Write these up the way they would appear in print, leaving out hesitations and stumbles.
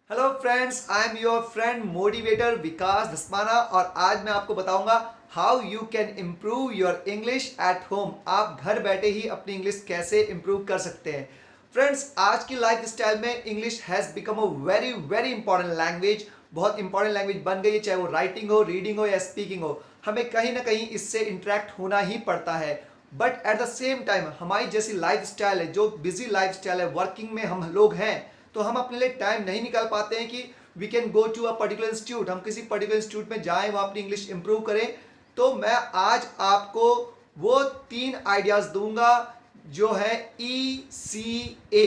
Hello friends, I am your friend motivator Vikas Dhasmana और आज मैं आपको बताऊंगा how you can improve your English at home. आप घर बैठे ही अपनी इंग्लिश कैसे इम्प्रूव कर सकते हैं। फ्रेंड्स, आज की लाइफ स्टाइल में English has become a very very important language. बहुत इंपॉर्टेंट लैंग्वेज बन गई है, चाहे वो राइटिंग हो, रीडिंग हो या स्पीकिंग हो। हमें कहीं ना कहीं इससे इंटरेक्ट होना ही पड़ता है। But at the same time हमारी जैसी लाइफ स्टाइल है, जो बिजी लाइफ स्टाइल है, वर्किंग में हम लोग हैं, तो हम अपने लिए टाइम नहीं निकाल पाते हैं कि we can go to a particular institute, हम किसी पर्टिकुलर इंस्टीट्यूट में जाएं, वहाँ अपनी इंग्लिश इंप्रूव करें। तो मैं आज आपको वो 3 आइडियाज दूंगा जो है ECA।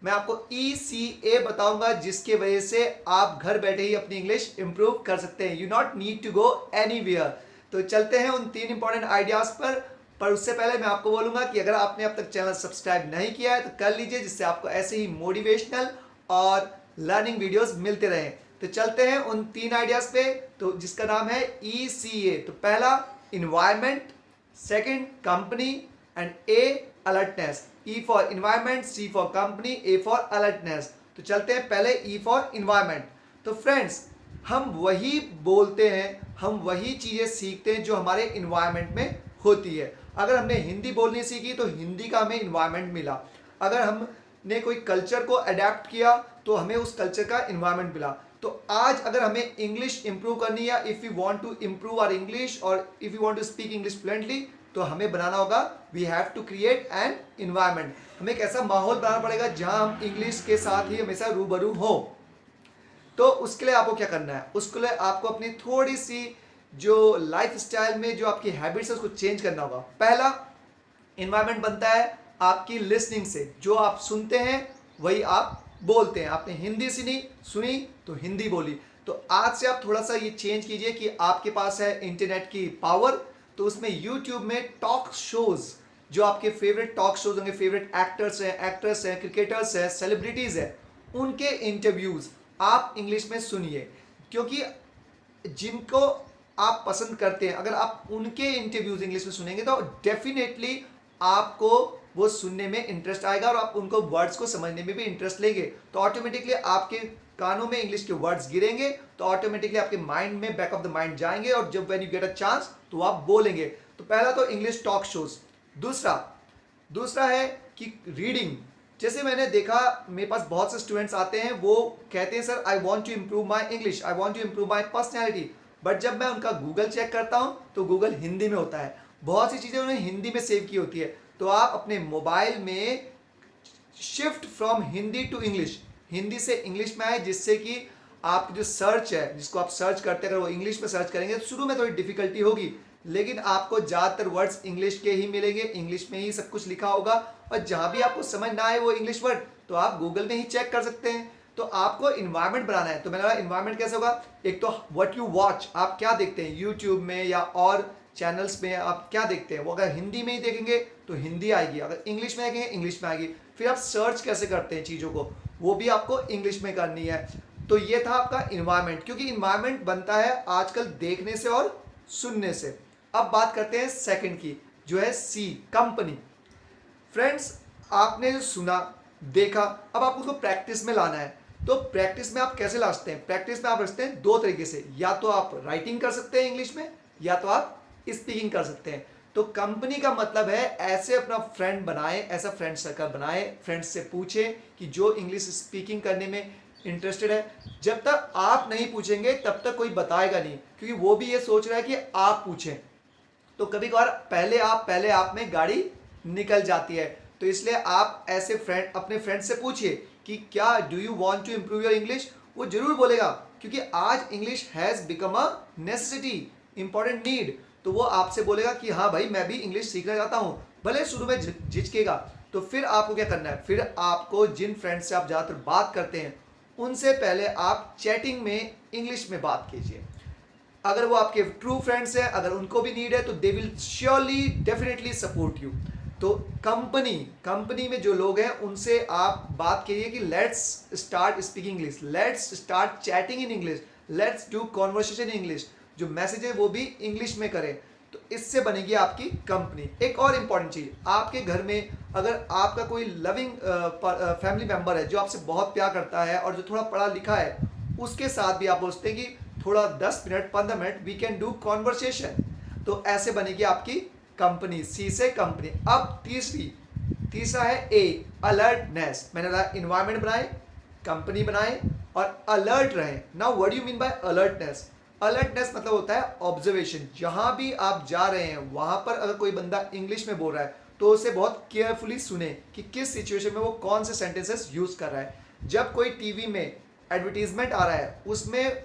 मैं आपको ECA बताऊंगा जिसके वजह से आप घर बैठे ही अपनी इंग्लिश इंप्रूव कर सकते हैं। You not need to go anywhere. तो चलते हैं उन 3 इंपॉर्टेंट आइडियाज पर उससे पहले मैं आपको बोलूंगा कि अगर आपने अब तक चैनल सब्सक्राइब नहीं किया है तो कर लीजिए, जिससे आपको ऐसे ही मोटिवेशनल और लर्निंग वीडियोस मिलते रहें। तो चलते हैं उन 3 आइडियाज पे, तो जिसका नाम है ECA। तो पहला environment, second company and A alertness. E for environment, C for company, A for alertness. तो चलते हैं पहले E फॉर इन्वायरमेंट। तो फ्रेंड्स, हम वही बोलते हैं, हम वही चीज़ें सीखते हैं जो हमारे इन्वायरमेंट में होती है। अगर हमने हिंदी बोलनी सीखी तो हिंदी का हमें इन्वायरमेंट मिला। अगर हमने कोई कल्चर को अडेप्ट किया तो हमें उस कल्चर का इन्वायरमेंट मिला। तो आज अगर हमें इंग्लिश इंप्रूव करनी है, if you want to improve our English और if you want to speak English fluently, तो हमें बनाना होगा, we have to create an environment. हमें एक ऐसा माहौल बनाना पड़ेगा जहां हम इंग्लिश के साथ ही हमेशा रूबरू हो। तो उसके लिए आपको क्या करना है, उसके लिए आपको अपनी थोड़ी सी जो लाइफ स्टाइल में जो आपकी हैबिट्स है उसको चेंज करना होगा। पहला इन्वायरमेंट बनता है आपकी लिसनिंग से। जो आप सुनते हैं वही आप बोलते हैं। आपने हिंदी सुनी तो हिंदी बोली। तो आज से आप थोड़ा सा ये चेंज कीजिए कि आपके पास है इंटरनेट की पावर, तो उसमें यूट्यूब में टॉक शोज, जो आपके फेवरेट टॉक शोज होंगे, फेवरेट एक्टर्स हैं, क्रिकेटर्स हैं, सेलिब्रिटीज हैं, उनके इंटरव्यूज आप इंग्लिश में सुनिए। क्योंकि जिनको आप पसंद करते हैं, अगर आप उनके इंटरव्यूज इंग्लिश में सुनेंगे तो डेफिनेटली आपको वो सुनने में इंटरेस्ट आएगा और आप उनको वर्ड्स को समझने में भी इंटरेस्ट लेंगे। तो ऑटोमेटिकली आपके कानों में इंग्लिश के वर्ड्स गिरेंगे, तो ऑटोमेटिकली आपके माइंड में, बैक ऑफ द माइंड जाएंगे और जब when you get a chance तो आप बोलेंगे। तो पहला तो इंग्लिश टॉक शोज। दूसरा है कि रीडिंग। जैसे मैंने देखा, मेरे पास बहुत से स्टूडेंट्स आते हैं, वो कहते हैं sir I want to improve my English, I want to improve my personality. But जब मैं उनका गूगल चेक करता हूं तो गूगल हिंदी में होता है, बहुत सी चीज़ें उन्होंने हिंदी में सेव की होती है। तो आप अपने मोबाइल में shift from Hindi to English, Hindi से इंग्लिश में आए, जिससे कि आपकी जो सर्च है, जिसको आप सर्च करते हैं, अगर वो इंग्लिश में सर्च करेंगे तो शुरू में थोड़ी डिफिकल्टी होगी, लेकिन आपको ज़्यादातर वर्ड्स इंग्लिश के ही मिलेंगे, इंग्लिश में ही सब कुछ लिखा होगा। और जहाँ भी आपको समझ ना आए वो इंग्लिश वर्ड, तो आप गूगल में ही चेक कर सकते हैं। तो आपको इन्वायरमेंट बनाना है। तो मैंने कहा इन्वायरमेंट कैसे होगा, एक तो व्हाट यू वॉच, आप क्या देखते हैं यूट्यूब में या और चैनल्स में, आप क्या देखते हैं, वो अगर हिंदी में ही देखेंगे तो हिंदी आएगी, अगर इंग्लिश में देखेंगे इंग्लिश में आएगी। फिर आप सर्च कैसे करते हैं चीज़ों को, वो भी आपको इंग्लिश में करनी है। तो ये था आपका इन्वायरमेंट, क्योंकि इन्वायरमेंट बनता है आजकल देखने से और सुनने से। अब बात करते हैं सेकंड की, जो है C, कंपनी। फ्रेंड्स, आपने जो सुना, देखा, अब आपको उसको प्रैक्टिस में लाना है। तो प्रैक्टिस में आप कैसे ला सकते हैं? प्रैक्टिस में आप रखते हैं 2 तरीके से, या तो आप राइटिंग कर सकते हैं इंग्लिश में, या तो आप स्पीकिंग कर सकते हैं। तो कंपनी का मतलब है ऐसे अपना फ्रेंड बनाए, ऐसा फ्रेंड सर्कल बनाए, फ्रेंड्स से पूछे कि जो इंग्लिश स्पीकिंग करने में इंटरेस्टेड है। जब तक आप नहीं पूछेंगे तब तक कोई बताएगा नहीं, क्योंकि वो भी ये सोच रहा है कि आप पूछें। तो कभी कभार पहले आप में गाड़ी निकल जाती है। तो इसलिए आप ऐसे अपने फ्रेंड से पूछिए कि क्या do you want to improve your English. वो जरूर बोलेगा, क्योंकि आज English has become a necessity, important need. तो वो आपसे बोलेगा कि हाँ भाई, मैं भी इंग्लिश सीखना चाहता हूँ, भले शुरू में झिझकेगा। तो फिर आपको क्या करना है, फिर आपको जिन फ्रेंड से आप ज़्यादातर बात करते हैं उनसे पहले आप चैटिंग में इंग्लिश में बात कीजिए। अगर वो आपके ट्रू फ्रेंड्स हैं, अगर उनको भी नीड है तो they will surely definitely support you. तो कंपनी में जो लोग हैं उनसे आप बात कीजिए कि let's start speaking English, let's start chatting in English, let's do conversation in English. जो मैसेज है वो भी इंग्लिश में करें। तो इससे बनेगी आपकी कंपनी। एक और इंपॉर्टेंट चीज, आपके घर में अगर आपका कोई लविंग फैमिली मेंबर है जो आपसे बहुत प्यार करता है और जो थोड़ा पढ़ा लिखा है, उसके साथ भी आप बोलते हैं कि थोड़ा 10 minute 15 minute we can do conversation, तो ऐसे बनेगी आपकी कंपनी। सी से कंपनी। अब तीसरा है ए, अलर्टनेस। मैंने बोला इन्वायरमेंट बनाए, कंपनी बनाए और अलर्ट रहे। Now what do you mean by alertness? Alertness मतलब होता है ऑब्जर्वेशन। जहां भी आप जा रहे हैं वहां पर अगर कोई बंदा इंग्लिश में बोल रहा है तो उसे बहुत केयरफुली सुने कि किस सिचुएशन में वो कौन से सेंटेंसेस यूज कर रहा है। जब कोई टीवी में एडवर्टीजमेंट आ रहा है, उसमें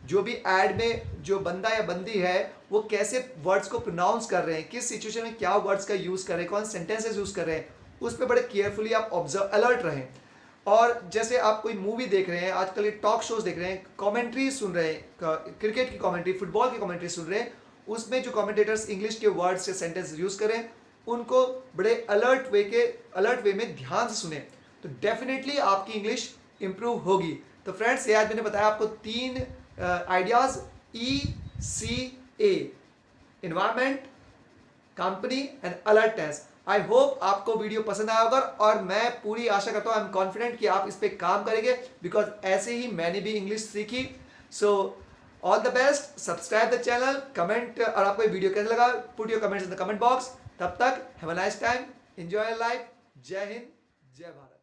जो भी एड में जो बंदा या बंदी है वो कैसे वर्ड्स को प्रोनाउंस कर रहे हैं, किस सिचुएशन में क्या वर्ड्स का यूज कर रहे हैं, कौन सेंटेंसेस यूज कर रहे हैं, उस पर बड़े केयरफुली आप ऑब्जर्व अलर्ट रहें। और जैसे आप कोई मूवी देख रहे हैं, आजकल ये टॉक शोज देख रहे हैं, कमेंट्री सुन रहे हैं, क्रिकेट की कमेंट्री, फुटबॉल की कमेंट्री सुन रहे हैं, उसमें जो कमेंटेटर्स इंग्लिश के वर्ड्स या सेंटेंस यूज करें उनको बड़े अलर्ट वे में ध्यान से सुने, तो डेफिनेटली आपकी इंग्लिश इंप्रूव होगी। तो फ्रेंड्स, ये आज मैंने बताया आपको 3 ideas, ECA, environment, company and alertness. I hope आपको वीडियो पसंद आया होगा और मैं पूरी आशा करता हूँ, आई एम कॉन्फिडेंट कि आप इस पे काम करेंगे, बिकॉज ऐसे ही मैंने भी इंग्लिश सीखी। So all the best, subscribe the channel, comment, और आपको ये वीडियो कैसा लगा put your comments in the comment box. तब तक have a nice time, enjoy your life. जय हिंद, जय भारत।